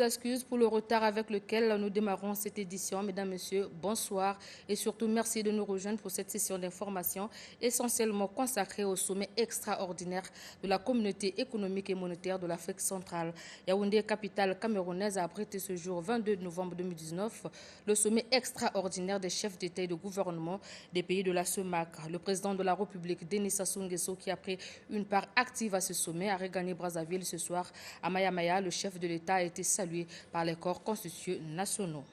excuses pour le retard avec lequel nous démarrons cette édition. Mesdames, Messieurs, bonsoir et surtout merci de nous rejoindre pour cette session d'information essentiellement consacrée au sommet extraordinaire de la communauté économique et monétaire de l'Afrique centrale. Yaoundé, capitale camerounaise, a abrité ce jour 22 novembre 2019 le sommet extraordinaire des chefs d'État et de gouvernement des pays de la CEMAC. Le président de la République, Denis Sassou Nguesso, qui a pris une part active à ce sommet, a regagné Brazzaville ce soir. À Maya, le chef de l'État a été salué par les corps constitués nationaux.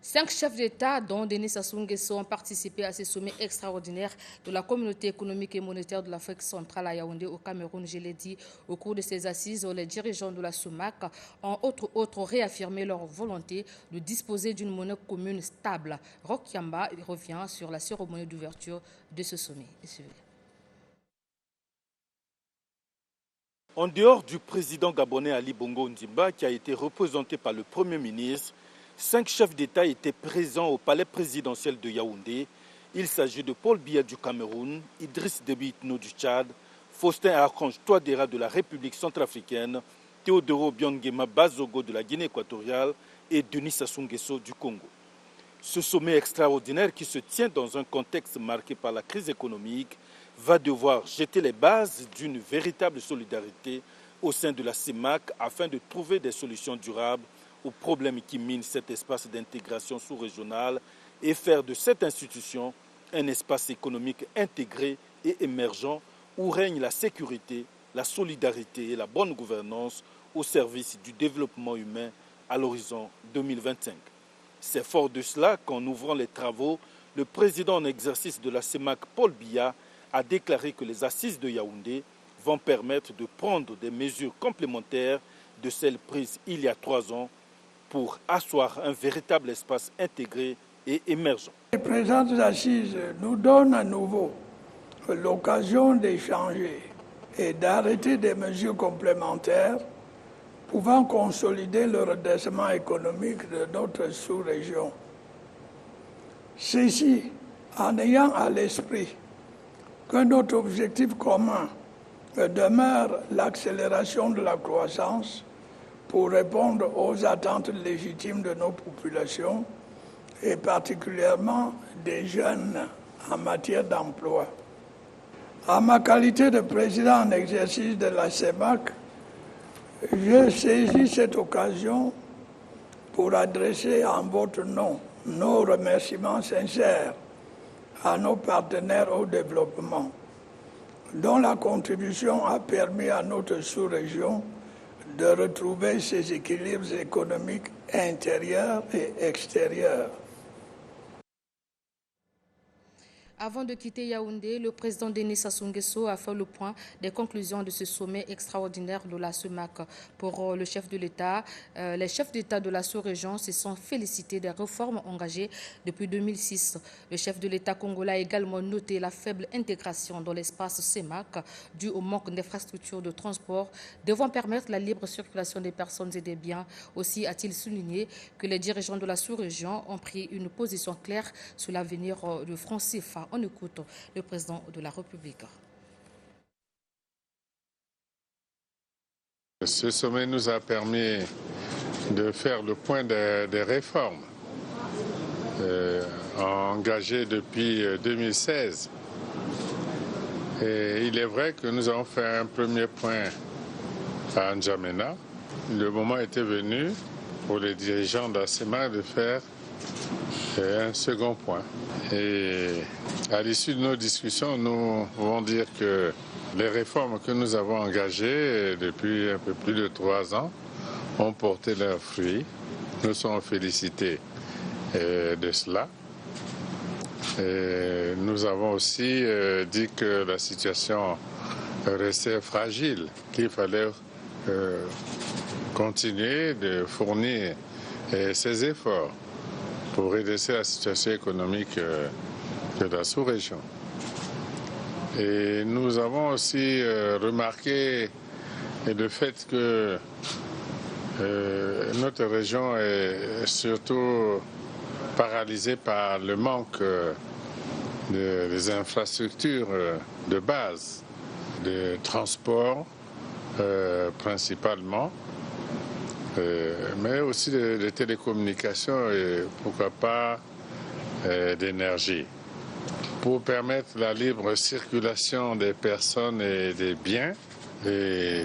5 chefs d'État, dont Denis Sassou Nguesso, ont participé à ce sommet extraordinaire de la communauté économique et monétaire de l'Afrique centrale à Yaoundé, au Cameroun. Je l'ai dit, au cours de ces assises, les dirigeants de la CEMAC ont autre réaffirmé leur volonté de disposer d'une monnaie commune stable. Roch Yamba revient sur la cérémonie d'ouverture de ce sommet. En dehors du président gabonais Ali Bongo Ondimba, qui a été représenté par le Premier ministre, 5 chefs d'État étaient présents au palais présidentiel de Yaoundé. Il s'agit de Paul Biya du Cameroun, Idriss Déby Itno du Tchad, Faustin Archange Touadéra de la République centrafricaine, Théodoro Obiang Bazogo de la Guinée équatoriale et Denis Sassou Nguesso du Congo. Ce sommet extraordinaire qui se tient dans un contexte marqué par la crise économique va devoir jeter les bases d'une véritable solidarité au sein de la CEMAC afin de trouver des solutions durables aux problèmes qui minent cet espace d'intégration sous-régionale et faire de cette institution un espace économique intégré et émergent où règne la sécurité, la solidarité et la bonne gouvernance au service du développement humain à l'horizon 2025. C'est fort de cela qu'en ouvrant les travaux, le président en exercice de la CEMAC, Paul Biya, a déclaré que les assises de Yaoundé vont permettre de prendre des mesures complémentaires de celles prises il y a 3 ans pour asseoir un véritable espace intégré et émergent. Les présentes assises nous donnent à nouveau l'occasion d'échanger et d'arrêter des mesures complémentaires pouvant consolider le redressement économique de notre sous-région. Ceci en ayant à l'esprit que notre objectif commun demeure l'accélération de la croissance pour répondre aux attentes légitimes de nos populations et particulièrement des jeunes en matière d'emploi. En ma qualité de président en exercice de la CEMAC, je saisis cette occasion pour adresser en votre nom nos remerciements sincères à nos partenaires au développement, dont la contribution a permis à notre sous-région de retrouver ses équilibres économiques intérieurs et extérieurs. Avant de quitter Yaoundé, le président Denis Sassou Nguesso a fait le point des conclusions de ce sommet extraordinaire de la CEMAC. Pour le chef de l'État, les chefs d'État de la sous-région se sont félicités des réformes engagées depuis 2006. Le chef de l'État congolais a également noté la faible intégration dans l'espace CEMAC due au manque d'infrastructures de transport devant permettre la libre circulation des personnes et des biens. Aussi a-t-il souligné que les dirigeants de la sous-région ont pris une position claire sur l'avenir du franc CFA. On écoute le président de la République. Ce sommet nous a permis de faire le point des réformes engagées depuis 2016. Et il est vrai que nous avons fait un premier point à N'Djamena. Le moment était venu pour les dirigeants de la CEMAC de faire un second point. Et à l'issue de nos discussions, nous pouvons dire que les réformes que nous avons engagées depuis un peu plus de 3 ans ont porté leurs fruits. Nous sommes félicités de cela. Et nous avons aussi dit que la situation restait fragile, qu'il fallait continuer de fournir ces efforts pour redresser la situation économique de la sous-région. Et nous avons aussi remarqué le fait que notre région est surtout paralysée par le manque des infrastructures de base, de transport principalement, mais aussi de télécommunications et pourquoi pas d'énergie. Pour permettre la libre circulation des personnes et des biens et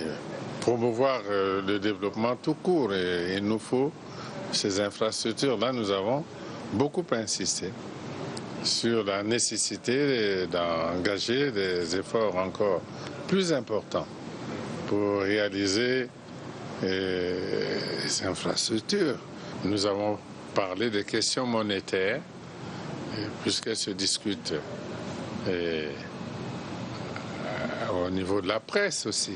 promouvoir le développement tout court. Et il nous faut ces infrastructures. Là, nous avons beaucoup insisté sur la nécessité d'engager des efforts encore plus importants pour réaliser ces infrastructures. Nous avons parlé des questions monétaires, puisqu'elles se discutent au niveau de la presse aussi.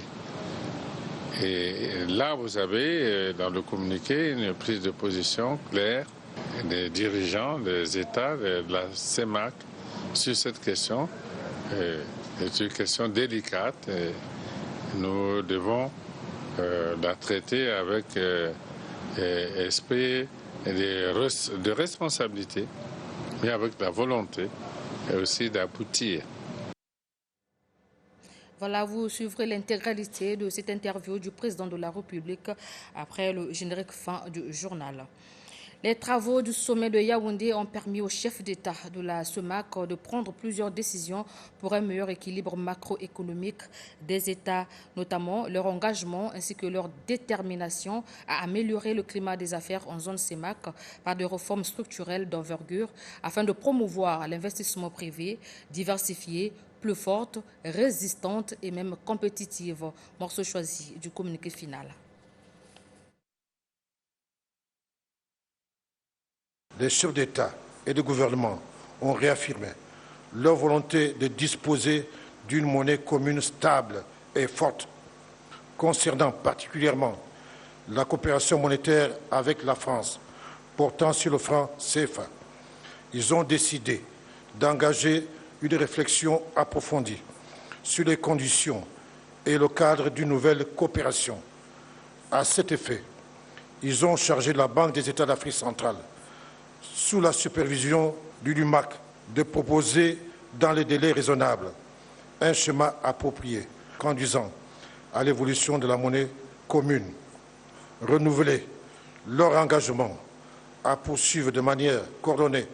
Et là, vous avez dans le communiqué une prise de position claire des dirigeants des États, de la CEMAC, sur cette question. C'est une question délicate et nous devons la traiter avec esprit de responsabilité, mais avec la volonté et aussi d'aboutir. Voilà, vous suivrez l'intégralité de cette interview du président de la République après le générique fin du journal. Les travaux du sommet de Yaoundé ont permis au chef d'État de la CEMAC de prendre plusieurs décisions pour un meilleur équilibre macroéconomique des États, notamment leur engagement ainsi que leur détermination à améliorer le climat des affaires en zone CEMAC par des réformes structurelles d'envergure afin de promouvoir l'investissement privé diversifié, plus forte, résistante et même compétitive. Morceau choisi du communiqué final. Les chefs d'État et de gouvernement ont réaffirmé leur volonté de disposer d'une monnaie commune stable et forte. Concernant particulièrement la coopération monétaire avec la France, portant sur le franc CFA, ils ont décidé d'engager une réflexion approfondie sur les conditions et le cadre d'une nouvelle coopération. À cet effet, ils ont chargé la Banque des États d'Afrique centrale, sous la supervision du LUMAC, de proposer dans les délais raisonnables un schéma approprié conduisant à l'évolution de la monnaie commune, renouveler leur engagement à poursuivre de manière coordonnée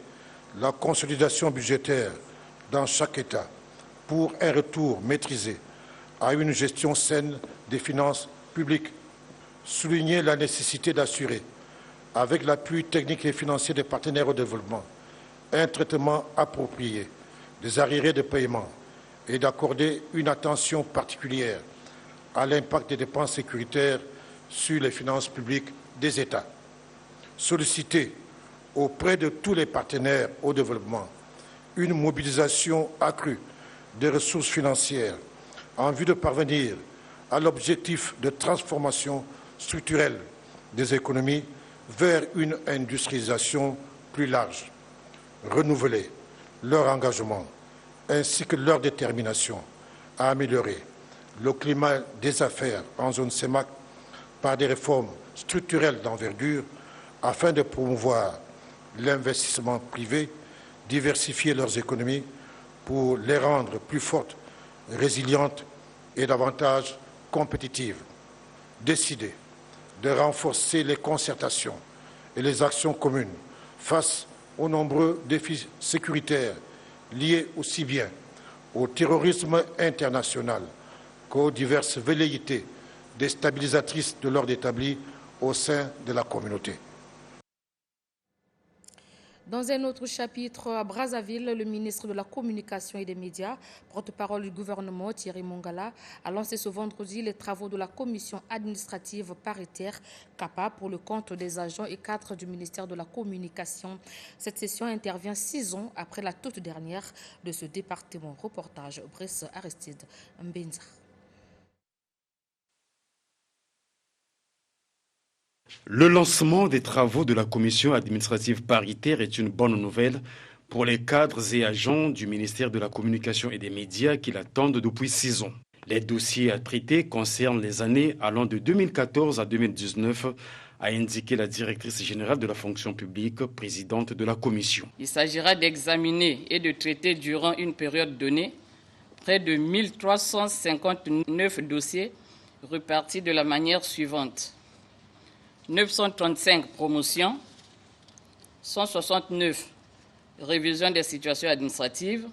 la consolidation budgétaire dans chaque État pour un retour maîtrisé à une gestion saine des finances publiques, souligner la nécessité d'assurer, avec l'appui technique et financier des partenaires au développement, un traitement approprié des arriérés de paiement et d'accorder une attention particulière à l'impact des dépenses sécuritaires sur les finances publiques des États. Solliciter auprès de tous les partenaires au développement une mobilisation accrue des ressources financières en vue de parvenir à l'objectif de transformation structurelle des économies vers une industrialisation plus large, renouveler leur engagement ainsi que leur détermination à améliorer le climat des affaires en zone CEMAC par des réformes structurelles d'envergure afin de promouvoir l'investissement privé, diversifier leurs économies pour les rendre plus fortes, résilientes et davantage compétitives. Décider de renforcer les concertations et les actions communes face aux nombreux défis sécuritaires liés aussi bien au terrorisme international qu'aux diverses velléités déstabilisatrices de l'ordre établi au sein de la communauté. Dans un autre chapitre, à Brazzaville, le ministre de la Communication et des Médias, porte-parole du gouvernement Thierry Mongala, a lancé ce vendredi les travaux de la commission administrative paritaire CAPA pour le compte des agents et cadres du ministère de la Communication. Cette session intervient 6 ans après la toute dernière de ce département. Reportage Brice Aristide Mbenza. Le lancement des travaux de la commission administrative paritaire est une bonne nouvelle pour les cadres et agents du ministère de la Communication et des Médias qui l'attendent depuis 6 ans. Les dossiers à traiter concernent les années allant de 2014 à 2019, a indiqué la directrice générale de la fonction publique, présidente de la commission. Il s'agira d'examiner et de traiter durant une période donnée près de 1359 dossiers répartis de la manière suivante. 935 promotions, 169 révisions des situations administratives,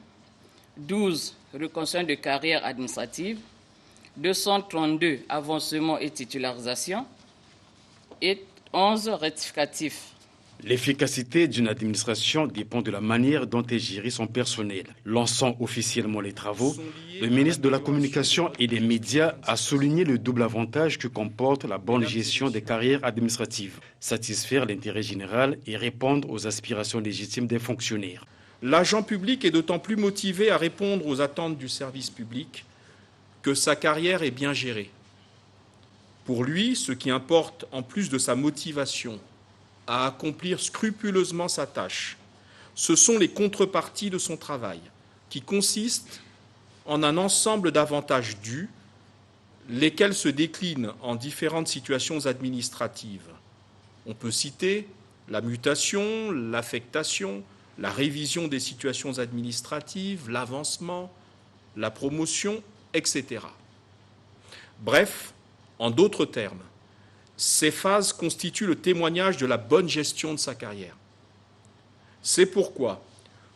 12 reconstructions de carrières administratives, 232 avancements et titularisations et 11 rectificatifs. L'efficacité d'une administration dépend de la manière dont elle gère son personnel. Lançant officiellement les travaux, le ministre de la Communication et des Médias a souligné le double avantage que comporte la bonne gestion des carrières administratives, satisfaire l'intérêt général et répondre aux aspirations légitimes des fonctionnaires. L'agent public est d'autant plus motivé à répondre aux attentes du service public que sa carrière est bien gérée. Pour lui, ce qui importe en plus de sa motivation à accomplir scrupuleusement sa tâche, ce sont les contreparties de son travail, qui consistent en un ensemble d'avantages dus, lesquels se déclinent en différentes situations administratives. On peut citer la mutation, l'affectation, la révision des situations administratives, l'avancement, la promotion, etc. Bref, en d'autres termes, ces phases constituent le témoignage de la bonne gestion de sa carrière. C'est pourquoi,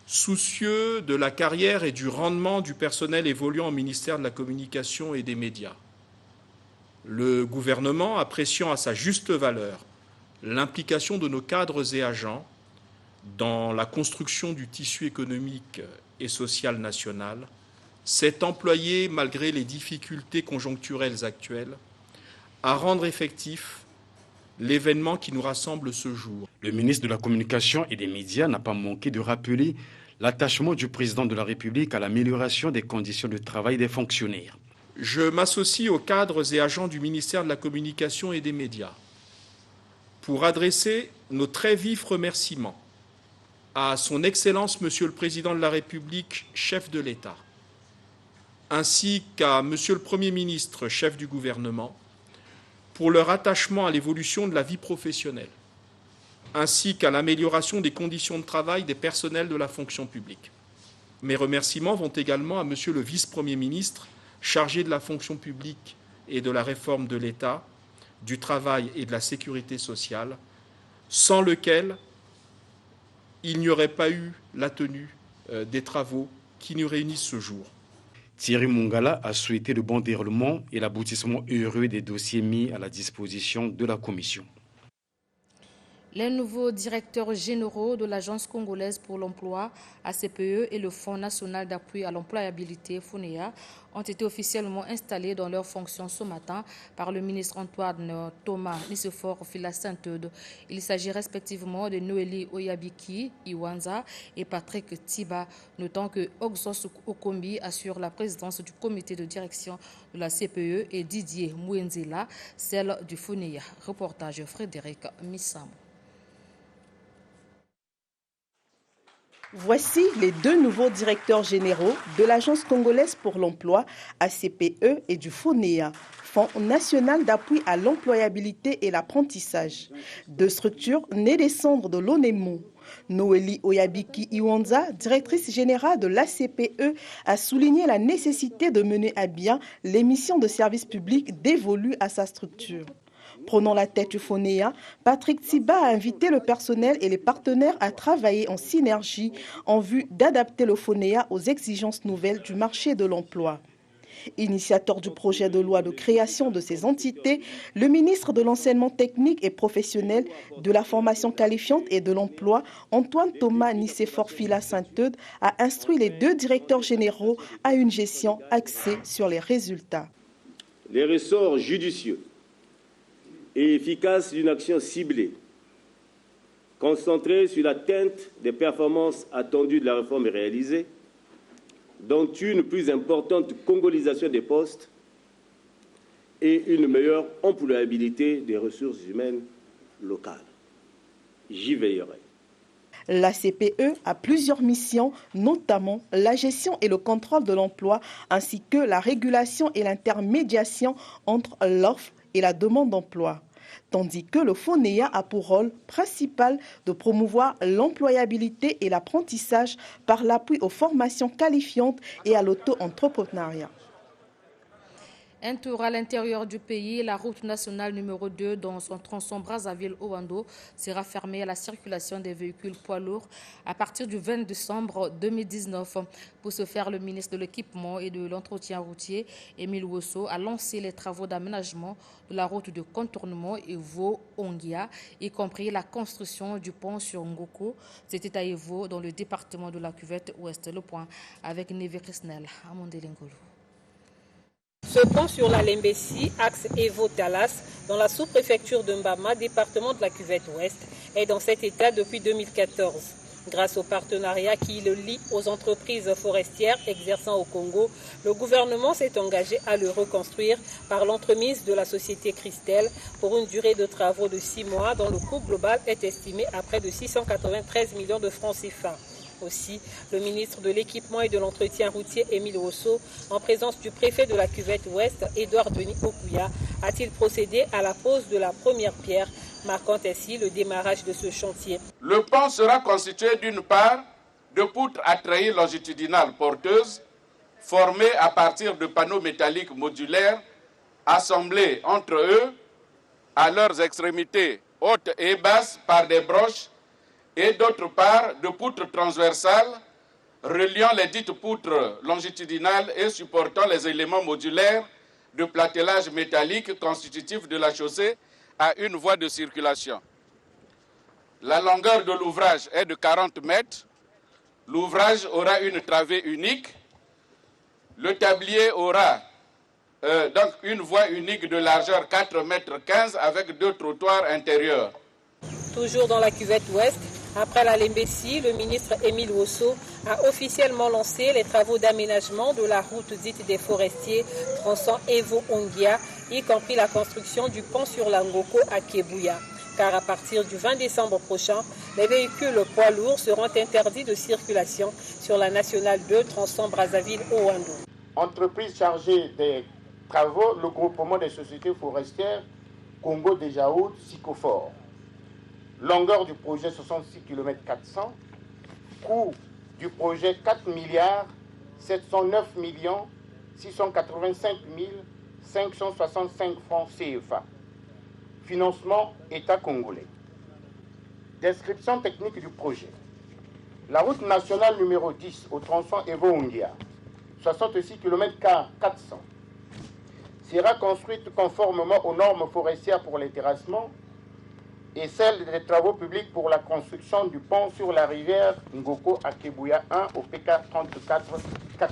soucieux de la carrière et du rendement du personnel évoluant au ministère de la Communication et des Médias, le gouvernement, appréciant à sa juste valeur l'implication de nos cadres et agents dans la construction du tissu économique et social national, s'est employé, malgré les difficultés conjoncturelles actuelles, à rendre effectif l'événement qui nous rassemble ce jour. Le ministre de la Communication et des Médias n'a pas manqué de rappeler l'attachement du président de la République à l'amélioration des conditions de travail des fonctionnaires. Je m'associe aux cadres et agents du ministère de la Communication et des Médias pour adresser nos très vifs remerciements à son Excellence Monsieur le Président de la République, chef de l'État, ainsi qu'à Monsieur le Premier ministre, chef du gouvernement, pour leur attachement à l'évolution de la vie professionnelle, ainsi qu'à l'amélioration des conditions de travail des personnels de la fonction publique. Mes remerciements vont également à Monsieur le Vice-Premier ministre, chargé de la fonction publique et de la réforme de l'État, du travail et de la sécurité sociale, sans lequel il n'y aurait pas eu la tenue des travaux qui nous réunissent ce jour. Thierry Mongala a souhaité le bon déroulement et l'aboutissement heureux des dossiers mis à la disposition de la Commission. Les nouveaux directeurs généraux de l'Agence congolaise pour l'emploi, ACPE, et le Fonds national d'appui à l'employabilité, FONEA, ont été officiellement installés dans leurs fonctions ce matin par le ministre Antoine Thomas Nicéphore Fila-Saint-Eudes. Il s'agit respectivement de Noélie Oyabiki Iwanza et Patrick Tiba, notant que Oxos Okombi assure la présidence du comité de direction de la CPE et Didier Mouenzela, celle du FONEA. Reportage Frédéric Missambo. Voici les deux nouveaux directeurs généraux de l'Agence congolaise pour l'emploi, ACPE, et du FONEA, Fonds national d'appui à l'employabilité et l'apprentissage. Deux structures nées des cendres de l'ONEMO. Noélie Oyabiki Iwanza, directrice générale de l'ACPE, a souligné la nécessité de mener à bien les missions de service public dévolues à sa structure. Prenant la tête du FONEA, Patrick Tiba a invité le personnel et les partenaires à travailler en synergie en vue d'adapter le FONEA aux exigences nouvelles du marché de l'emploi. Initiateur du projet de loi de création de ces entités, le ministre de l'Enseignement technique et professionnel, de la formation qualifiante et de l'emploi, Antoine Thomas Nicéphore Fila-Saint-Eudes, a instruit les deux directeurs généraux à une gestion axée sur les résultats. Les ressorts judicieux et efficace d'une action ciblée, concentrée sur l'atteinte des performances attendues de la réforme réalisée, dont une plus importante congolisation des postes et une meilleure employabilité des ressources humaines locales. J'y veillerai. La CPE a plusieurs missions, notamment la gestion et le contrôle de l'emploi, ainsi que la régulation et l'intermédiation entre l'offre et la demande d'emploi. Tandis que le FONEA a pour rôle principal de promouvoir l'employabilité et l'apprentissage par l'appui aux formations qualifiantes et à l'auto-entrepreneuriat. Un tour à l'intérieur du pays, la route nationale numéro 2 dans son tronçon Brazzaville-Ouando sera fermée à la circulation des véhicules poids lourds à partir du 20 décembre 2019. Pour ce faire, le ministre de l'Équipement et de l'Entretien routier, Émile Wosso, a lancé les travaux d'aménagement de la route de contournement Evo-Ongia, y compris la construction du pont sur Ngoko. C'était à Evo, dans le département de la Cuvette Ouest. Le point avec Nevi Krisnel à Mondelingolo. Ce pont sur la Lembessi, axe Evo-Talas, dans la sous-préfecture de Mbama, département de la Cuvette Ouest, est dans cet état depuis 2014. Grâce au partenariat qui le lie aux entreprises forestières exerçant au Congo, le gouvernement s'est engagé à le reconstruire par l'entremise de la société Christelle pour une durée de travaux de 6 mois dont le coût global est estimé à près de 693 millions de francs CFA. Aussi, le ministre de l'Équipement et de l'Entretien routier, Émile Wosso, en présence du préfet de la Cuvette Ouest, Édouard Denis Okuya, a-t-il procédé à la pose de la première pierre, marquant ainsi le démarrage de ce chantier. Le pont sera constitué d'une part de poutres à treillis longitudinales porteuses, formées à partir de panneaux métalliques modulaires, assemblés entre eux, à leurs extrémités hautes et basses par des broches, et d'autre part de poutres transversales reliant les dites poutres longitudinales et supportant les éléments modulaires de platelage métallique constitutifs de la chaussée à une voie de circulation. La longueur de l'ouvrage est de 40 mètres. L'ouvrage aura une travée unique. Le tablier aura donc une voie unique de largeur 4,15 mètres avec 2 trottoirs intérieurs. Toujours dans la Cuvette Ouest, après la Lembessi, le ministre Émile Wosso a officiellement lancé les travaux d'aménagement de la route dite des forestiers tronçon Evo-Ongia, y compris la construction du pont sur la Ngoko à Kebuya. Car à partir du 20 décembre prochain, les véhicules poids lourds seront interdits de circulation sur la nationale 2 tronçon Brazzaville-Ouando. Entreprise chargée des travaux, le groupement des sociétés forestières Congo Dejaoud Sicofor. Longueur du projet 66 km 400, coût du projet 4 milliards 709 685 565 francs CFA. Financement État congolais. Description technique du projet. La route nationale numéro 10 au tronçon Evo-Ongia, 66 km 400, sera construite conformément aux normes forestières pour les terrassements et celle des travaux publics pour la construction du pont sur la rivière Ngoko à Kebuya 1 au PK 34-4.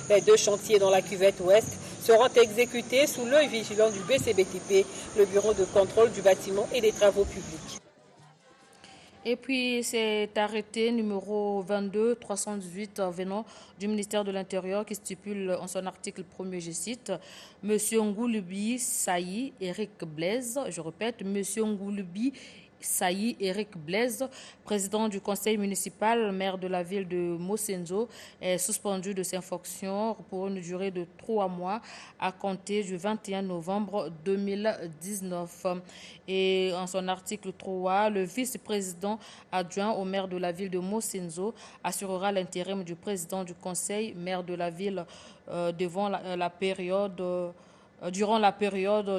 Les 2 chantiers dans la Cuvette Ouest seront exécutés sous l'œil vigilant du BCBTP, le bureau de contrôle du bâtiment et des travaux publics. Et puis, c'est arrêté numéro 22-318 venant du ministère de l'Intérieur qui stipule en son article 1er, je cite, « Monsieur Ngouloubi Saï Eric Blaise », je répète, « Monsieur Ngouloubi Saï Eric Blaise, président du conseil municipal, maire de la ville de Mosenzo, est suspendu de ses fonctions pour une durée de 3 mois à compter du 21 novembre 2019. Et en son article 3, le vice-président adjoint au maire de la ville de Mosenzo assurera l'intérim du président du conseil, maire de la ville, durant la période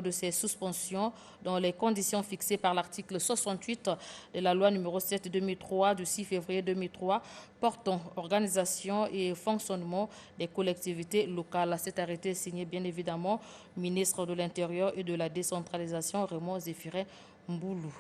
de ces suspensions dans les conditions fixées par l'article 68 de la loi numéro 7/2003 du 6 février 2003 portant organisation et fonctionnement des collectivités locales. Cet arrêté est signé bien évidemment ministre de l'Intérieur et de la décentralisation Raymond Zéphirin Mboulou.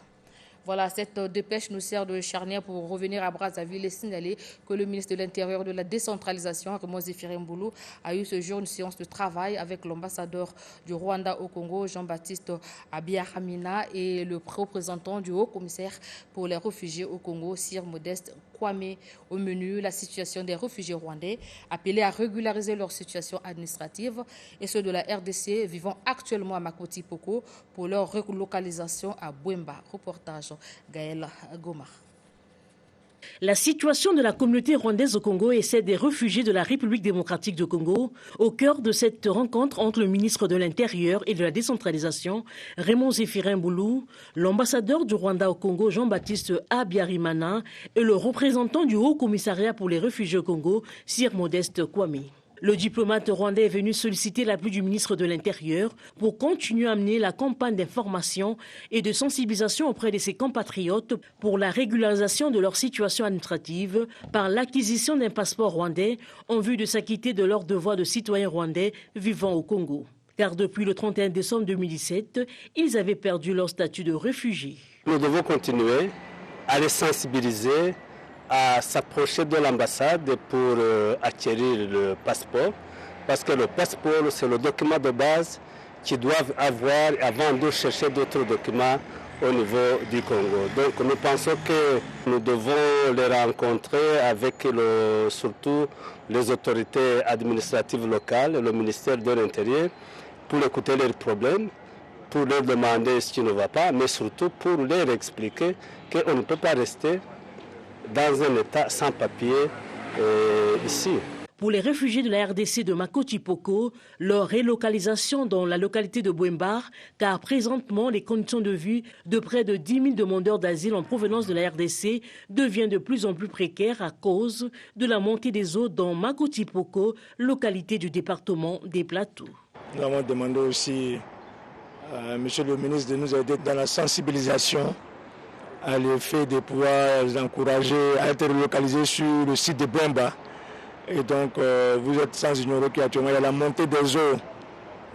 Voilà, cette dépêche nous sert de charnière pour revenir à Brazzaville et signaler que le ministre de l'Intérieur et de la décentralisation, Raymond Zéphirin Mboulou, a eu ce jour une séance de travail avec l'ambassadeur du Rwanda au Congo, Jean-Baptiste Abiyahamina, et le représentant du haut-commissaire pour les réfugiés au Congo, Sir Modeste Kwame. Au menu, la situation des réfugiés rwandais, appelés à régulariser leur situation administrative, et ceux de la RDC vivant actuellement à Makoti Poko pour leur relocalisation à Bwemba. Reportage Gaël Goma. La situation de la communauté rwandaise au Congo et celle des réfugiés de la République démocratique du Congo au cœur de cette rencontre entre le ministre de l'Intérieur et de la décentralisation, Raymond Zéphirin Mboulou, l'ambassadeur du Rwanda au Congo, Jean-Baptiste Abiyarimana, et le représentant du Haut Commissariat pour les réfugiés au Congo, Sir Modeste Kwame. Le diplomate rwandais est venu solliciter l'appui du ministre de l'Intérieur pour continuer à mener la campagne d'information et de sensibilisation auprès de ses compatriotes pour la régularisation de leur situation administrative par l'acquisition d'un passeport rwandais en vue de s'acquitter de leur devoir de citoyens rwandais vivant au Congo. Car depuis le 31 décembre 2017, ils avaient perdu leur statut de réfugiés. Nous devons continuer à les sensibiliser, à s'approcher de l'ambassade pour acquérir le passeport, parce que le passeport, c'est le document de base qu'ils doivent avoir avant de chercher d'autres documents au niveau du Congo. Donc nous pensons que nous devons les rencontrer avec surtout les autorités administratives locales, le ministère de l'Intérieur, pour écouter leurs problèmes, pour leur demander ce qui ne va pas, mais surtout pour leur expliquer qu'on ne peut pas rester dans un état sans papier ici. Pour les réfugiés de la RDC de Makoti-Poko, leur relocalisation dans la localité de Bouembar, car présentement les conditions de vie de près de 10 000 demandeurs d'asile en provenance de la RDC devient de plus en plus précaire à cause de la montée des eaux dans Makoti-Poko, localité du département des Plateaux. Nous avons demandé aussi à M. le ministre de nous aider dans la sensibilisation à l'effet de pouvoir les encourager à être relocalisés sur le site de Bouembar. Et donc, vous êtes sans ignorer qu'actuellement, il y a la montée des eaux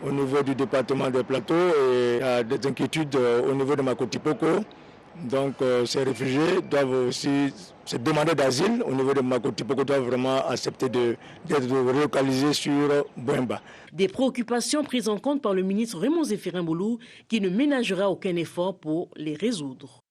au niveau du département des Plateaux et des inquiétudes au niveau de Makoti-Poko. Donc, ces réfugiés doivent aussi, ces demandeurs d'asile au niveau de Makoti-Poko doivent vraiment accepter d'être relocalisés sur Bouembar. Des préoccupations prises en compte par le ministre Raymond Zéphirin Boulou qui ne ménagera aucun effort pour les résoudre.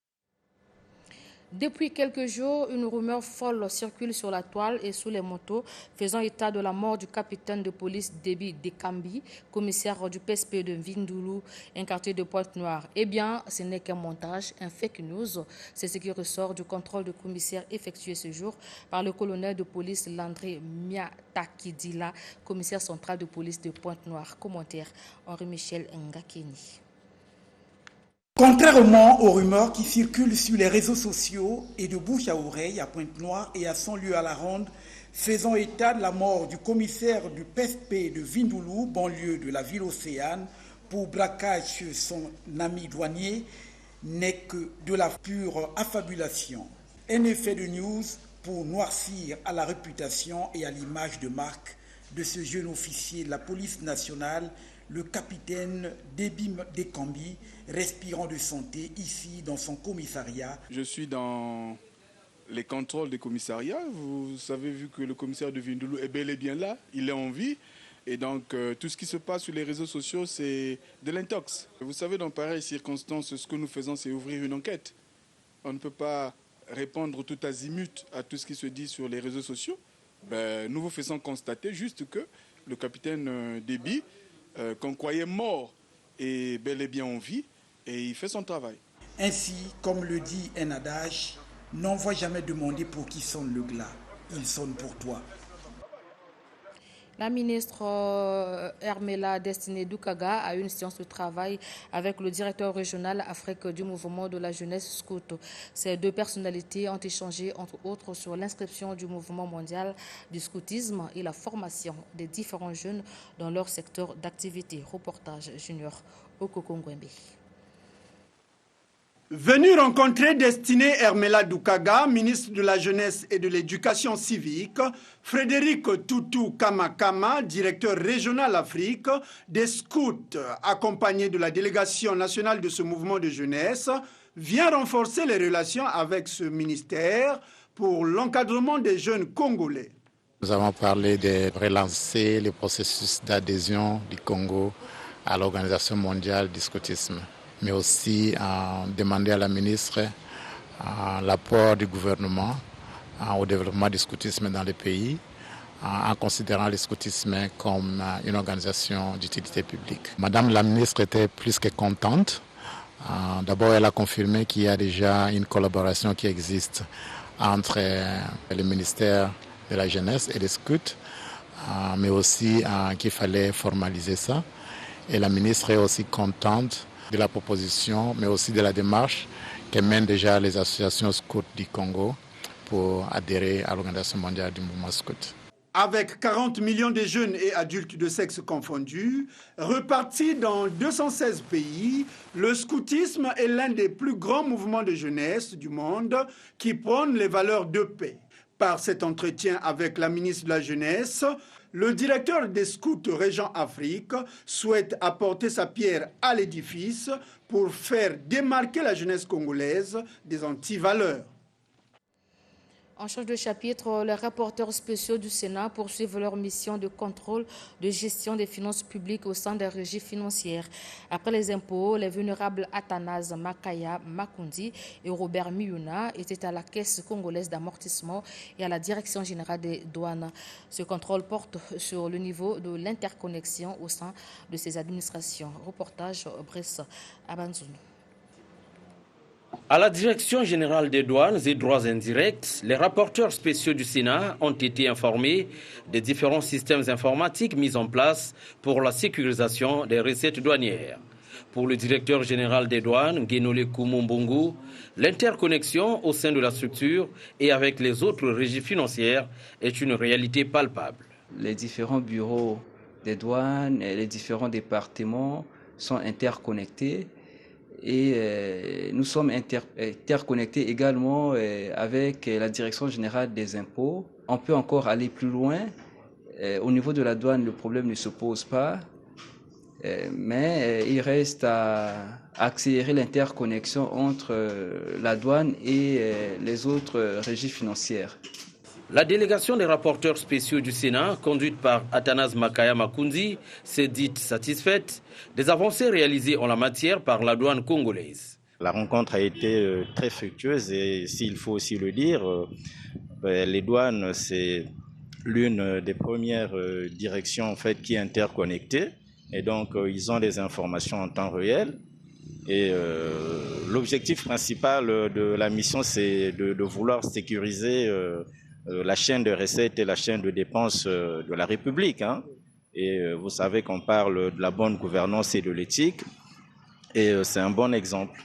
Depuis quelques jours, une rumeur folle circule sur la toile et sous les motos, faisant état de la mort du capitaine de police Déby Dekambi, commissaire du PSP de Vindoulou, un quartier de Pointe-Noire. Eh bien, ce n'est qu'un montage, un fake news. C'est ce qui ressort du contrôle de commissaire effectué ce jour par le colonel de police Landry Miatakidila, commissaire central de police de Pointe-Noire. Commentaire Henri-Michel Ngakeni. Contrairement aux rumeurs qui circulent sur les réseaux sociaux et de bouche à oreille à Pointe-Noire et à 100 lieues à la ronde, faisant état de la mort du commissaire du PSP de Vindoulou, banlieue de la ville Océane, pour braquage chez son ami douanier, n'est que de la pure affabulation. Un effet de news pour noircir à la réputation et à l'image de marque de ce jeune officier de la police nationale, le capitaine Déby Dekambi, respirant de santé ici dans son commissariat. Je suis dans les contrôles des commissariats. Vous avez vu que le commissaire de Vindoulou est bel et bien là, il est en vie. Et donc tout ce qui se passe sur les réseaux sociaux, c'est de l'intox. Vous savez, dans pareilles circonstances, ce que nous faisons, c'est ouvrir une enquête. On ne peut pas répondre tout azimut à tout ce qui se dit sur les réseaux sociaux. Nous vous faisons constater juste que le capitaine Déby, qu'on croyait mort, est bel et bien en vie et il fait son travail. Ainsi, comme le dit un adage, n'envoie jamais demander pour qui sonne le glas, il sonne pour toi. La ministre Hermela Destiné-Doukaga a eu une séance de travail avec le directeur régional Afrique du mouvement de la jeunesse scout. Ces deux personnalités ont échangé entre autres sur l'inscription du mouvement mondial du scoutisme et la formation des différents jeunes dans leur secteur d'activité. Reportage Junior Okokongwembe. Venu rencontrer Destiné Hermela Doukaga, ministre de la Jeunesse et de l'Éducation civique, Frédéric Toutou Kamakama, directeur régional Afrique des scouts, accompagné de la délégation nationale de ce mouvement de jeunesse, vient renforcer les relations avec ce ministère pour l'encadrement des jeunes congolais. Nous avons parlé de relancer le processus d'adhésion du Congo à l'Organisation mondiale du scoutisme, mais aussi demander à la ministre l'apport du gouvernement au développement du scoutisme dans le pays, en considérant le scoutisme comme une organisation d'utilité publique. Madame la ministre était plus que contente. D'abord, elle a confirmé qu'il y a déjà une collaboration qui existe entre le ministère de la Jeunesse et des scouts, mais aussi qu'il fallait formaliser ça. Et la ministre est aussi contente de la proposition, mais aussi de la démarche que mènent déjà les associations scouts du Congo pour adhérer à l'Organisation mondiale du mouvement scout. Avec 40 millions de jeunes et adultes de sexe confondus, repartis dans 216 pays, le scoutisme est l'un des plus grands mouvements de jeunesse du monde qui prône les valeurs de paix. Par cet entretien avec la ministre de la Jeunesse, le directeur des scouts Région Afrique souhaite apporter sa pierre à l'édifice pour faire démarquer la jeunesse congolaise des antivaleurs. En change de chapitre, les rapporteurs spéciaux du Sénat poursuivent leur mission de contrôle de gestion des finances publiques au sein des régies financières. Après les impôts, les vulnérables Athanase Makaya Makundi et Robert Miyuna étaient à la Caisse congolaise d'amortissement et à la Direction générale des douanes. Ce contrôle porte sur le niveau de l'interconnexion au sein de ces administrations. Reportage Brice Abanzoun. À la Direction générale des douanes et droits indirects, les rapporteurs spéciaux du Sénat ont été informés des différents systèmes informatiques mis en place pour la sécurisation des recettes douanières. Pour le directeur général des douanes, Guénolé Koumoumbongo, l'interconnexion au sein de la structure et avec les autres régies financières est une réalité palpable. Les différents bureaux des douanes et les différents départements sont interconnectés. Et nous sommes interconnectés également avec la Direction générale des impôts. On peut encore aller plus loin. Au niveau de la douane, le problème ne se pose pas. Mais il reste à accélérer l'interconnexion entre la douane et les autres régies financières. La délégation des rapporteurs spéciaux du Sénat, conduite par Athanase Makaya Makundi, s'est dite satisfaite des avancées réalisées en la matière par la douane congolaise. La rencontre a été très fructueuse et s'il faut aussi le dire, les douanes, c'est l'une des premières directions en fait, qui est interconnectée et donc ils ont des informations en temps réel. Et l'objectif principal de la mission, c'est de vouloir sécuriser la chaîne de recettes et la chaîne de dépenses de la République. Et vous savez qu'on parle de la bonne gouvernance et de l'éthique. Et c'est un bon exemple.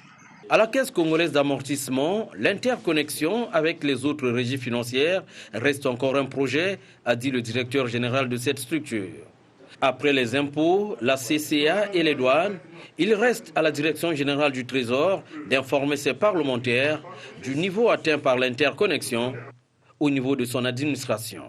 À la Caisse congolaise d'amortissement, l'interconnexion avec les autres régies financières reste encore un projet, a dit le directeur général de cette structure. Après les impôts, la CCA et les douanes, il reste à la Direction générale du Trésor d'informer ses parlementaires du niveau atteint par l'interconnexion au niveau de son administration.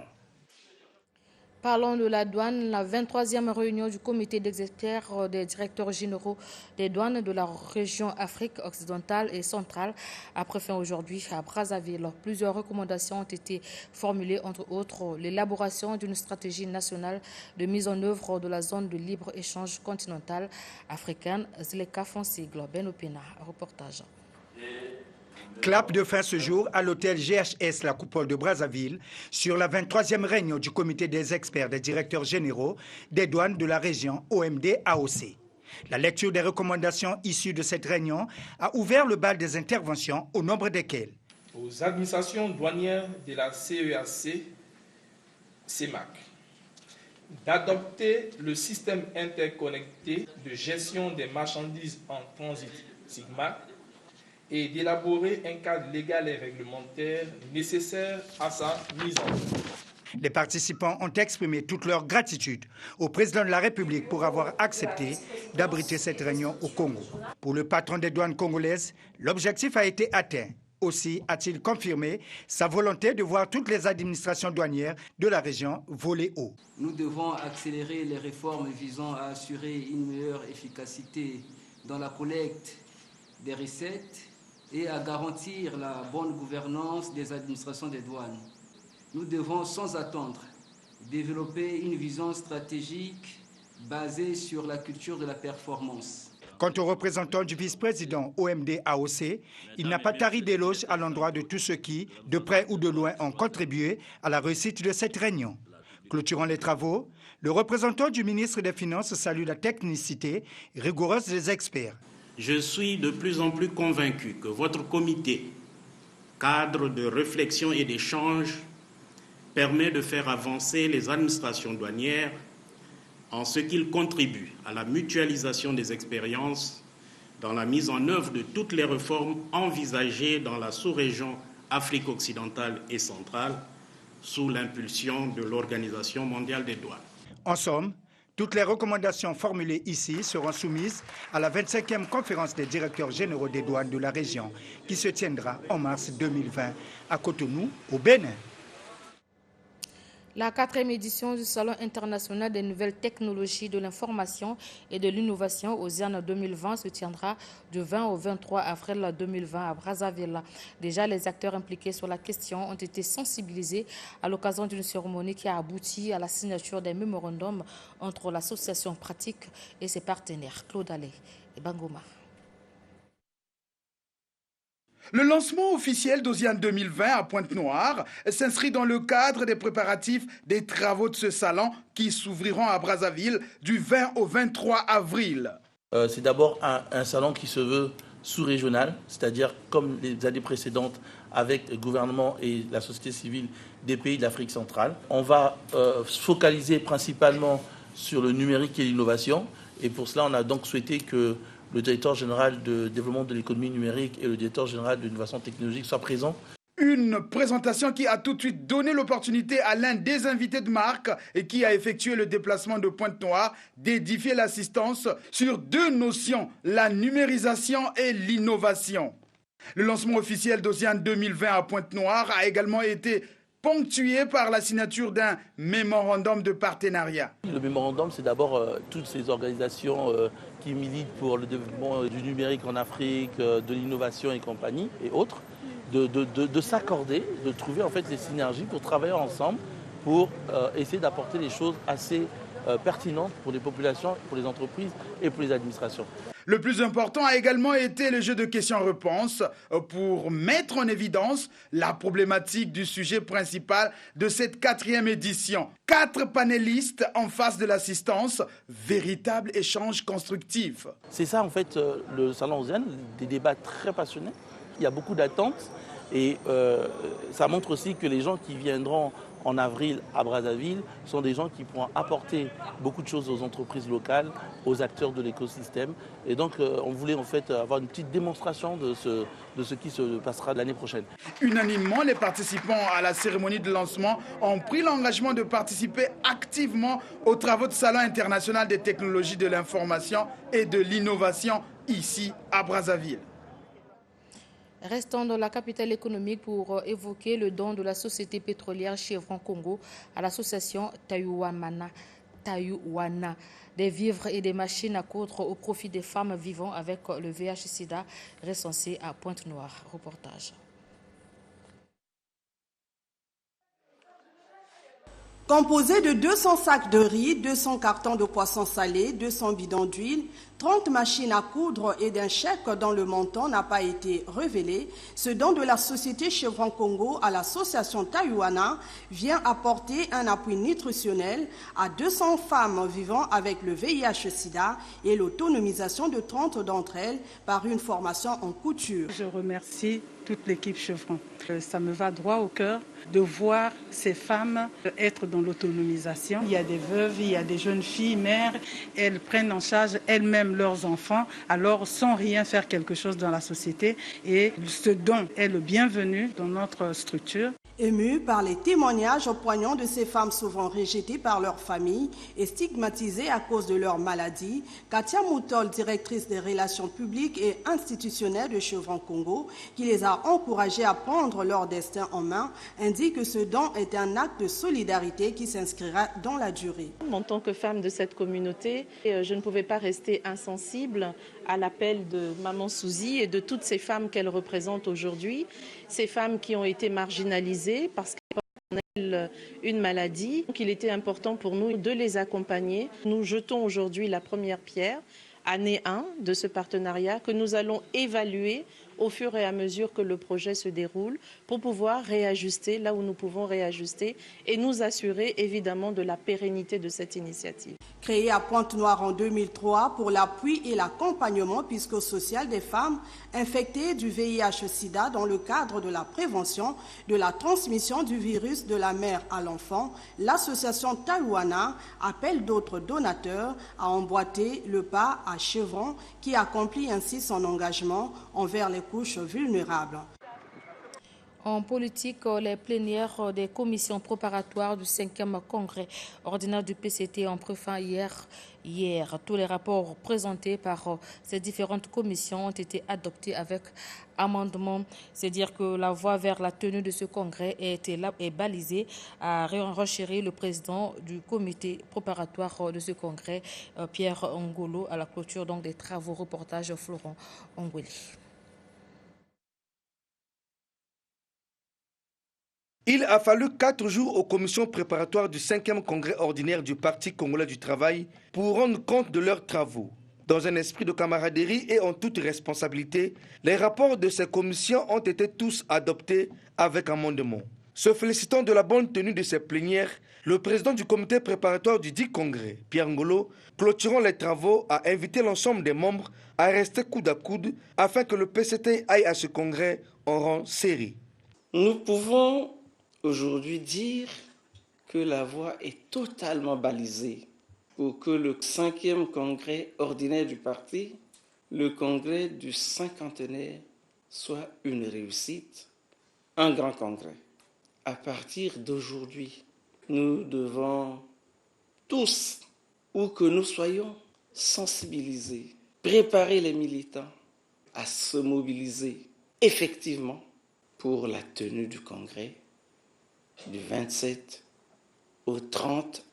Parlons de la douane. La 23e réunion du comité d'experts des directeurs généraux des douanes de la région Afrique occidentale et centrale a pris fin aujourd'hui à Brazzaville. Plusieurs recommandations ont été formulées, entre autres l'élaboration d'une stratégie nationale de mise en œuvre de la zone de libre-échange continentale africaine. Zleka Fonsigle, Benopena, reportage. Clap de fin ce jour à l'hôtel GHS La Coupole de Brazzaville sur la 23e réunion du comité des experts des directeurs généraux des douanes de la région OMD-AOC. La lecture des recommandations issues de cette réunion a ouvert le bal des interventions, au nombre desquelles aux administrations douanières de la CEAC, CEMAC, d'adopter le système interconnecté de gestion des marchandises en transit SIGMAC et d'élaborer un cadre légal et réglementaire nécessaire à sa mise en œuvre. Les participants ont exprimé toute leur gratitude au président de la République pour avoir accepté d'abriter cette réunion au Congo. Pour le patron des douanes congolaises, l'objectif a été atteint. Aussi a-t-il confirmé sa volonté de voir toutes les administrations douanières de la région voler haut. Nous devons accélérer les réformes visant à assurer une meilleure efficacité dans la collecte des recettes et à garantir la bonne gouvernance des administrations des douanes. Nous devons sans attendre développer une vision stratégique basée sur la culture de la performance. Quant au représentant du vice-président OMD-AOC, il n'a pas tari d'éloges à l'endroit de tous ceux qui, de près ou de loin, ont contribué à la réussite de cette réunion. Clôturant les travaux, le représentant du ministre des Finances salue la technicité rigoureuse des experts. Je suis de plus en plus convaincu que votre comité, cadre de réflexion et d'échange, permet de faire avancer les administrations douanières en ce qu'il contribue à la mutualisation des expériences dans la mise en œuvre de toutes les réformes envisagées dans la sous-région Afrique occidentale et centrale, sous l'impulsion de l'Organisation mondiale des douanes. En somme, toutes les recommandations formulées ici seront soumises à la 25e conférence des directeurs généraux des douanes de la région qui se tiendra en mars 2020 à Cotonou, au Bénin. La 4e édition du Salon international des nouvelles technologies de l'information et de l'innovation aux IAN 2020 se tiendra du 20 au 23 avril 2020 à Brazzaville. Déjà, les acteurs impliqués sur la question ont été sensibilisés à l'occasion d'une cérémonie qui a abouti à la signature des mémorandums entre l'association pratique et ses partenaires. Claude Allais et Bangoma. Le lancement officiel d'Osian 2020 à Pointe-Noire s'inscrit dans le cadre des préparatifs des travaux de ce salon qui s'ouvriront à Brazzaville du 20 au 23 avril. C'est d'abord un salon qui se veut sous-régional, c'est-à-dire comme les années précédentes avec le gouvernement et la société civile des pays de l'Afrique centrale. On va se focaliser principalement sur le numérique et l'innovation et pour cela on a donc souhaité que le directeur général de développement de l'économie numérique et le directeur général de l'innovation technologique soient présents. Une présentation qui a tout de suite donné l'opportunité à l'un des invités de marque et qui a effectué le déplacement de Pointe-Noire d'édifier l'assistance sur deux notions, la numérisation et l'innovation. Le lancement officiel d'Osian 2020 à Pointe-Noire a également été ponctué par la signature d'un mémorandum de partenariat. Le mémorandum, c'est d'abord toutes ces organisations qui militent pour le développement du numérique en Afrique, de l'innovation et compagnie et autres, de s'accorder, de trouver en fait des synergies pour travailler ensemble, pour essayer d'apporter des choses assez pertinentes pour les populations, pour les entreprises et pour les administrations. Le plus important a également été le jeu de questions-réponses pour mettre en évidence la problématique du sujet principal de cette 4e édition. 4 panélistes en face de l'assistance, véritable échange constructif. C'est ça en fait le salon Osian, des débats très passionnés. Il y a beaucoup d'attentes et ça montre aussi que les gens qui viendront en avril à Brazzaville sont des gens qui pourront apporter beaucoup de choses aux entreprises locales, aux acteurs de l'écosystème. Et donc on voulait en fait avoir une petite démonstration de ce qui se passera l'année prochaine. Unanimement, les participants à la cérémonie de lancement ont pris l'engagement de participer activement aux travaux de Salon international des technologies de l'information et de l'innovation ici à Brazzaville. Restons dans la capitale économique pour évoquer le don de la société pétrolière Chevron Congo à l'association Tayuwana, des vivres et des machines à coudre au profit des femmes vivant avec le VIH/SIDA recensé à Pointe-Noire. Reportage. Composé de 200 sacs de riz, 200 cartons de poissons salés, 200 bidons d'huile, 30 machines à coudre et d'un chèque dont le montant n'a pas été révélé, ce don de la société Chevron Congo à l'association Tayuwana vient apporter un appui nutritionnel à 200 femmes vivant avec le VIH/SIDA et l'autonomisation de 30 d'entre elles par une formation en couture. Je remercie toute l'équipe Chevron. Ça me va droit au cœur de voir ces femmes être dans l'autonomisation. Il y a des veuves, il y a des jeunes filles, mères, elles prennent en charge elles-mêmes leurs enfants, alors sans rien faire quelque chose dans la société. Et ce don est le bienvenu dans notre structure. Émue par les témoignages poignants de ces femmes souvent rejetées par leur famille et stigmatisées à cause de leur maladie, Katia Moutol, directrice des relations publiques et institutionnelles de Chevron Congo, qui les a encouragées à prendre leur destin en main, indique que ce don est un acte de solidarité qui s'inscrira dans la durée. En tant que femme de cette communauté, je ne pouvais pas rester insensible à l'appel de Maman Souzy et de toutes ces femmes qu'elle représente aujourd'hui, ces femmes qui ont été marginalisées parce qu'elles ont une maladie. Donc il était important pour nous de les accompagner. Nous jetons aujourd'hui la première pierre, année 1 de ce partenariat que nous allons évaluer au fur et à mesure que le projet se déroule pour pouvoir réajuster là où nous pouvons réajuster et nous assurer évidemment de la pérennité de cette initiative. Créée à Pointe-Noire en 2003 pour l'appui et l'accompagnement psychosocial des femmes infectées du VIH/SIDA dans le cadre de la prévention de la transmission du virus de la mère à l'enfant, l'association Tayuwana appelle d'autres donateurs à emboîter le pas à Chevron qui accomplit ainsi son engagement envers les couches vulnérables. En politique, les plénières des commissions préparatoires du 5e congrès ordinaire du PCT ont pris fin hier. Tous les rapports présentés par ces différentes commissions ont été adoptés avec amendement. C'est dire que la voie vers la tenue de ce congrès est balisée, a renchéri le président du comité préparatoire de ce congrès, Pierre Ngolo, à la clôture donc des travaux. Reportage Florent Ongweli. Il a fallu 4 jours aux commissions préparatoires du 5e congrès ordinaire du Parti congolais du travail pour rendre compte de leurs travaux. Dans un esprit de camaraderie et en toute responsabilité, les rapports de ces commissions ont été tous adoptés avec amendement. Se félicitant de la bonne tenue de ces plénières, le président du comité préparatoire du dit congrès, Pierre Ngolo, clôturant les travaux, a invité l'ensemble des membres à rester coude à coude afin que le PCT aille à ce congrès en rang serré. Nous pouvons aujourd'hui dire que la voie est totalement balisée pour que le 5e congrès ordinaire du parti, le congrès du cinquantenaire, soit une réussite, un grand congrès. À partir d'aujourd'hui, nous devons tous, où que nous soyons, sensibiliser, préparer les militants à se mobiliser effectivement pour la tenue du congrès du 27 au 30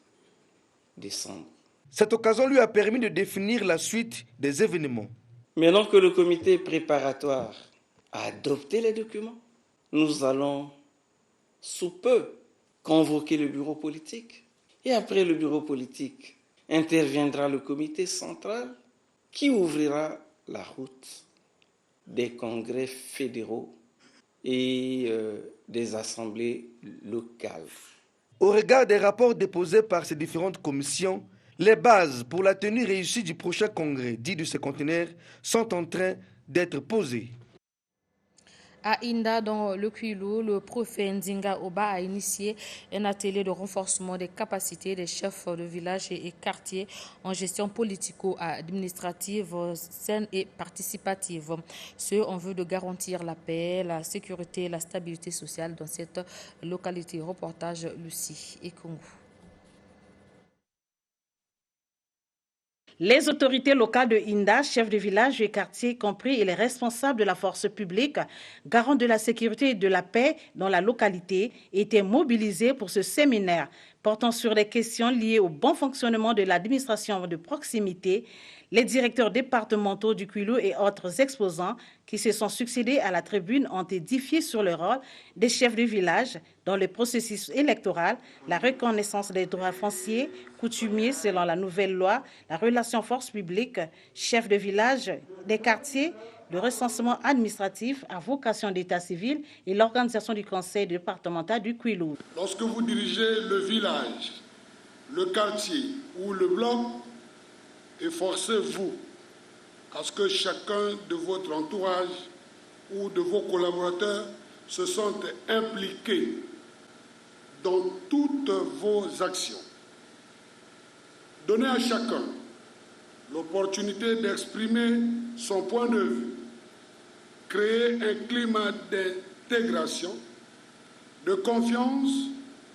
décembre. Cette occasion lui a permis de définir la suite des événements. Maintenant que le comité préparatoire a adopté les documents, nous allons sous peu convoquer le bureau politique. Et après le bureau politique, interviendra le comité central qui ouvrira la route des congrès fédéraux et des assemblées locales. Au regard des rapports déposés par ces différentes commissions, les bases pour la tenue réussie du prochain congrès dit du cinquantenaire sont en train d'être posées. À Inda, dans le Kwilu, le préfet Ndinga Oba a initié un atelier de renforcement des capacités des chefs de village et quartiers en gestion politico-administrative saine et participative. Ce en vue de garantir la paix, la sécurité et la stabilité sociale dans cette localité. Reportage Lucie et Congo. Les autorités locales de Inda, chefs de village et quartier compris et les responsables de la force publique, garants de la sécurité et de la paix dans la localité, étaient mobilisés pour ce séminaire portant sur les questions liées au bon fonctionnement de l'administration de proximité. Les directeurs départementaux du Kwilu et autres exposants qui se sont succédés à la tribune ont édifié sur le rôle des chefs de village dans le processus électoral, la reconnaissance des droits fonciers, coutumiers selon la nouvelle loi, la relation force publique, chefs de village, des quartiers, le recensement administratif à vocation d'état civil et l'organisation du conseil départemental du Kwilu. Lorsque vous dirigez le village, le quartier ou le bloc, efforcez-vous à ce que chacun de votre entourage ou de vos collaborateurs se sente impliqué dans toutes vos actions. Donnez à chacun l'opportunité d'exprimer son point de vue, créer un climat d'intégration, de confiance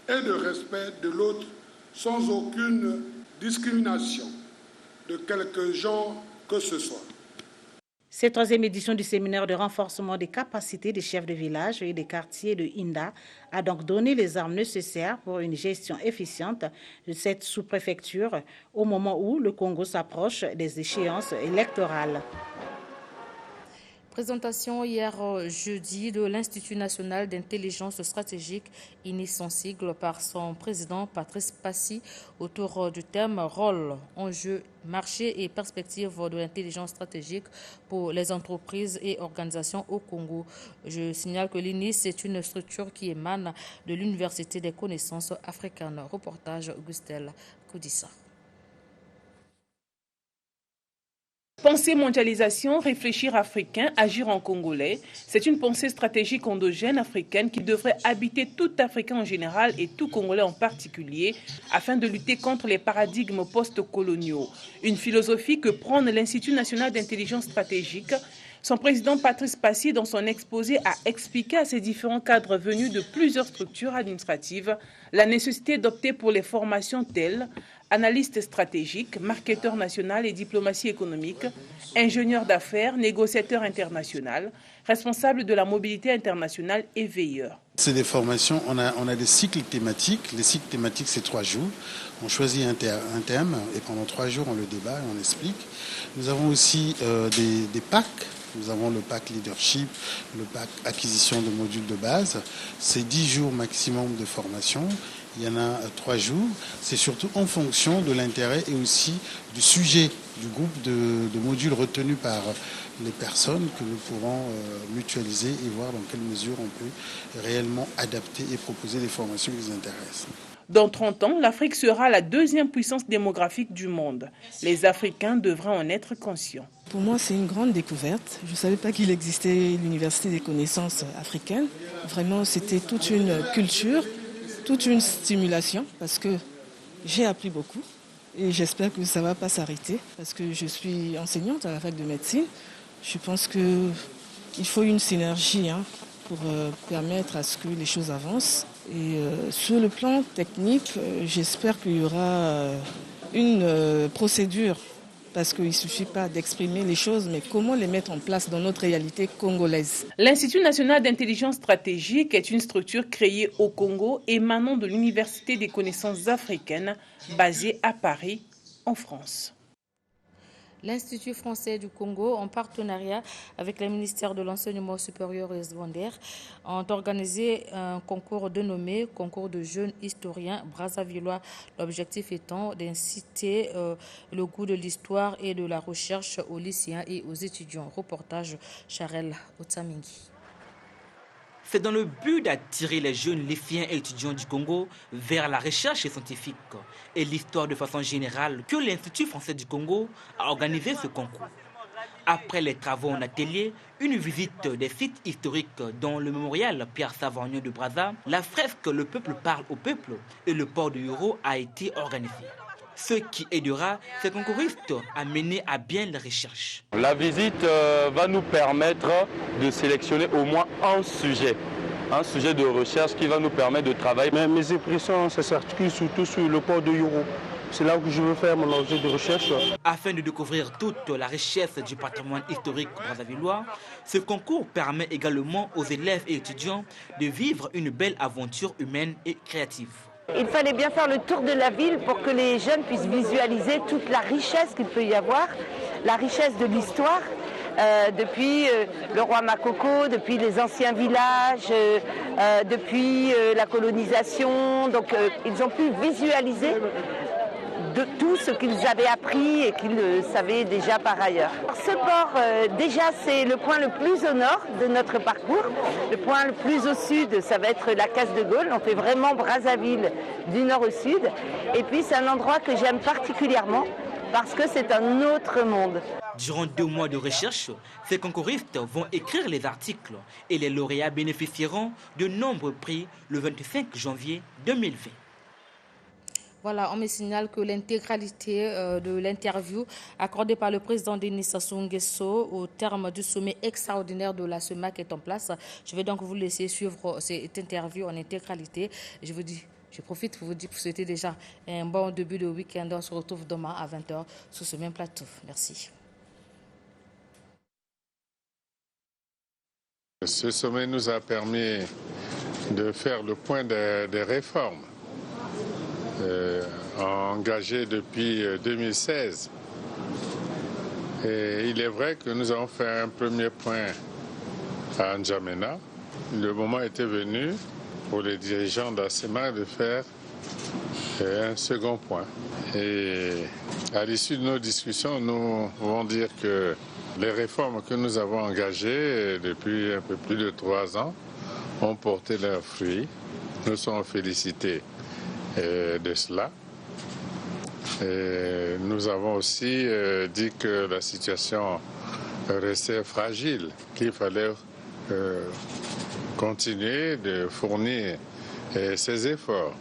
et de respect de l'autre sans aucune discrimination de quelque genre que ce soit. Cette troisième édition du séminaire de renforcement des capacités des chefs de village et des quartiers de Inda a donc donné les armes nécessaires pour une gestion efficiente de cette sous-préfecture au moment où le Congo s'approche des échéances électorales. Présentation hier jeudi de l'Institut national d'intelligence stratégique, INI son sigle, par son président Patrice Passy autour du thème rôle, enjeux, marché et perspectives de l'intelligence stratégique pour les entreprises et organisations au Congo. Je signale que l'INI, c'est une structure qui émane de l'Université des connaissances africaines. Reportage Augustel Koudissa. Penser mondialisation, réfléchir africain, agir en congolais, c'est une pensée stratégique endogène africaine qui devrait habiter tout Africain en général et tout Congolais en particulier afin de lutter contre les paradigmes post-coloniaux. Une philosophie que prône l'Institut national d'intelligence stratégique Son président Patrice Passy, dans son exposé, a expliqué à ces différents cadres venus de plusieurs structures administratives la nécessité d'opter pour les formations telles analyste stratégique, marketeur national et diplomatie économique, ingénieur d'affaires, négociateur international, responsable de la mobilité internationale et veilleur. C'est des formations, on a des cycles thématiques. Les cycles thématiques, c'est 3 jours. On choisit un thème et pendant 3 jours, on le débat et on explique. Nous avons aussi des packs. Nous avons le pack leadership, le pack acquisition de modules de base. C'est 10 jours maximum de formation. Il y en a 3 jours. C'est surtout en fonction de l'intérêt et aussi du sujet du groupe de modules retenus par les personnes que nous pourrons mutualiser et voir dans quelle mesure on peut réellement adapter et proposer des formations qui les intéressent. Dans 30 ans, l'Afrique sera la 2e puissance démographique du monde. Les Africains devraient en être conscients. Pour moi, c'est une grande découverte. Je ne savais pas qu'il existait l'Université des connaissances africaines. Vraiment, c'était toute une culture, toute une stimulation parce que j'ai appris beaucoup et j'espère que ça ne va pas s'arrêter parce que je suis enseignante à la fac de médecine. Je pense qu'il faut une synergie pour permettre à ce que les choses avancent. Et sur le plan technique, j'espère qu'il y aura une procédure parce qu'il ne suffit pas d'exprimer les choses, mais comment les mettre en place dans notre réalité congolaise. L'Institut national d'intelligence stratégique est une structure créée au Congo émanant de l'Université des connaissances africaines basée à Paris, en France. L'Institut français du Congo, en partenariat avec le ministère de l'Enseignement supérieur et secondaire, ont organisé un concours dénommé « Concours de jeunes historiens brazzavillois ». L'objectif étant d'inciter le goût de l'histoire et de la recherche aux lycéens et aux étudiants. Reportage Charel Otsamingi. C'est dans le but d'attirer les jeunes lycéens et étudiants du Congo vers la recherche scientifique et l'histoire de façon générale que l'Institut français du Congo a organisé ce concours. Après les travaux en atelier, une visite des sites historiques dont le mémorial Pierre Savagnin de Brazza, la fresque Le peuple parle au peuple et le port de Yoro a été organisé. Ce qui aidera ces concouristes à mener à bien les recherches. La visite va nous permettre de sélectionner au moins un sujet de recherche qui va nous permettre de travailler. Mes impressions s'articulent surtout sur le port de Yoro. C'est là où je veux faire mon objet de recherche. Afin de découvrir toute la richesse du patrimoine historique brazzavillois, ce concours permet également aux élèves et étudiants de vivre une belle aventure humaine et créative. Il fallait bien faire le tour de la ville pour que les jeunes puissent visualiser toute la richesse qu'il peut y avoir, la richesse de l'histoire, depuis le roi Makoko, depuis les anciens villages, depuis la colonisation. Donc ils ont pu visualiser de tout ce qu'ils avaient appris et qu'ils savaient déjà par ailleurs. Ce port, déjà, c'est le point le plus au nord de notre parcours. Le point le plus au sud, ça va être la Case de Gaulle. On fait vraiment Brazzaville du nord au sud. Et puis, c'est un endroit que j'aime particulièrement parce que c'est un autre monde. Durant 2 mois de recherche, ces concouristes vont écrire les articles et les lauréats bénéficieront de nombreux prix le 25 janvier 2020. Voilà, on me signale que l'intégralité de l'interview accordée par le président Denis Sassou Nguesso au terme du sommet extraordinaire de la CEMAC est en place. Je vais donc vous laisser suivre cette interview en intégralité. Je profite pour vous dire que c'était déjà un bon début de week-end. On se retrouve demain à 20h sur ce même plateau. Merci. Ce sommet nous a permis de faire le point des réformes engagées depuis 2016. Et il est vrai que nous avons fait un premier point à N'Djamena. Le moment était venu pour les dirigeants de la CEMAC de faire un second point. Et à l'issue de nos discussions, nous pouvons dire que les réformes que nous avons engagées depuis un peu plus de 3 ans ont porté leurs fruits. Nous sommes félicités de cela. Et nous avons aussi dit que la situation restait fragile, qu'il fallait continuer de fournir ces efforts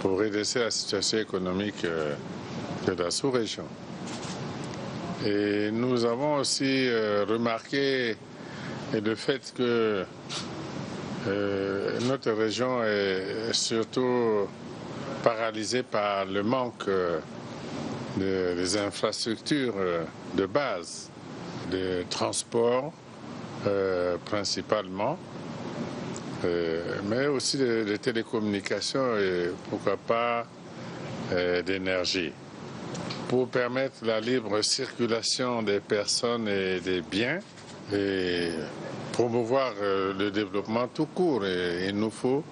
pour redresser la situation économique de la sous-région. Et nous avons aussi remarqué le fait que notre région est surtout paralysée par le manque des infrastructures de base, de transport principalement, mais aussi de télécommunications et pourquoi pas d'énergie. Pour permettre la libre circulation des personnes et des biens et promouvoir le développement tout court. Et il nous faut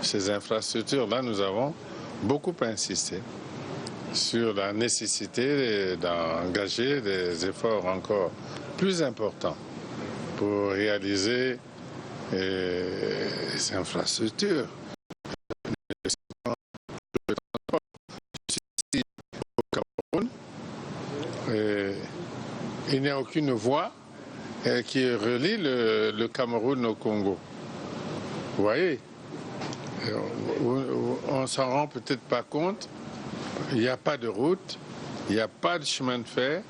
ces infrastructures. Là, nous avons beaucoup insisté sur la nécessité d'engager des efforts encore plus importants pour réaliser ces infrastructures. Il n'y a aucune voie qui relie le Cameroun au Congo. Vous voyez, on ne s'en rend peut-être pas compte. Il n'y a pas de route, il n'y a pas de chemin de fer,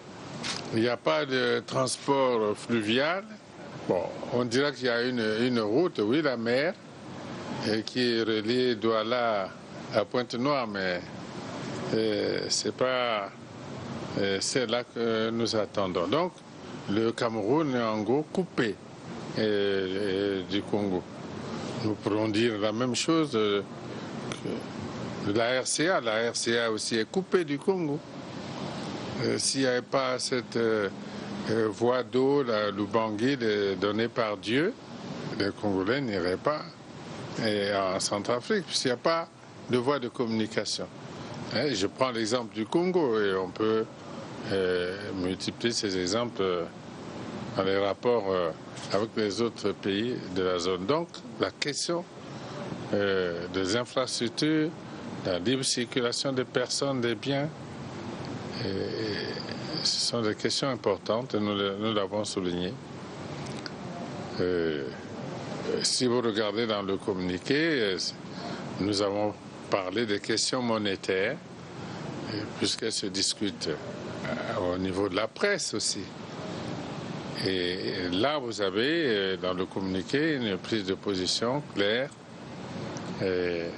il n'y a pas de transport fluvial. Bon, on dirait qu'il y a une route, oui, la mer, qui est reliée Douala à Pointe-Noire, mais c'est pas c'est là que nous attendons. Donc, le Cameroun est en gros coupé du Congo. Nous pourrons dire la même chose de la RCA. La RCA aussi est coupée du Congo. S'il n'y avait pas cette voie d'eau, la Lubangui, donnée par Dieu, les Congolais n'iraient pas en Centrafrique, puisqu'il n'y a pas de voie de communication. Je prends l'exemple du Congo et on peut multiplier ces exemples dans les rapports avec les autres pays de la zone. Donc, la question des infrastructures, la libre circulation des personnes, des biens, ce sont des questions importantes et nous l'avons souligné. Si vous regardez dans le communiqué, nous avons parlé des questions monétaires, puisqu'elles se discutent au niveau de la presse aussi. Et là, vous avez dans le communiqué une prise de position claire des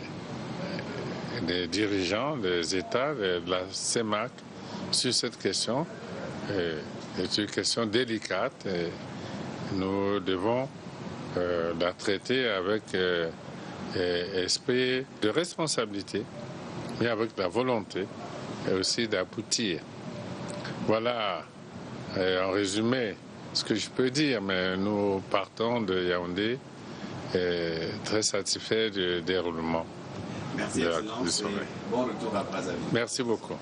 dirigeants des États, de la CEMAC, sur cette question. C'est une question délicate et nous devons la traiter avec esprit de responsabilité, mais avec la volonté et aussi d'aboutir. Voilà, en résumé, ce que je peux dire, mais nous partons de Yaoundé très satisfaits du déroulement. Merci, Excellence, et bon retour à Brazzaville. Merci beaucoup.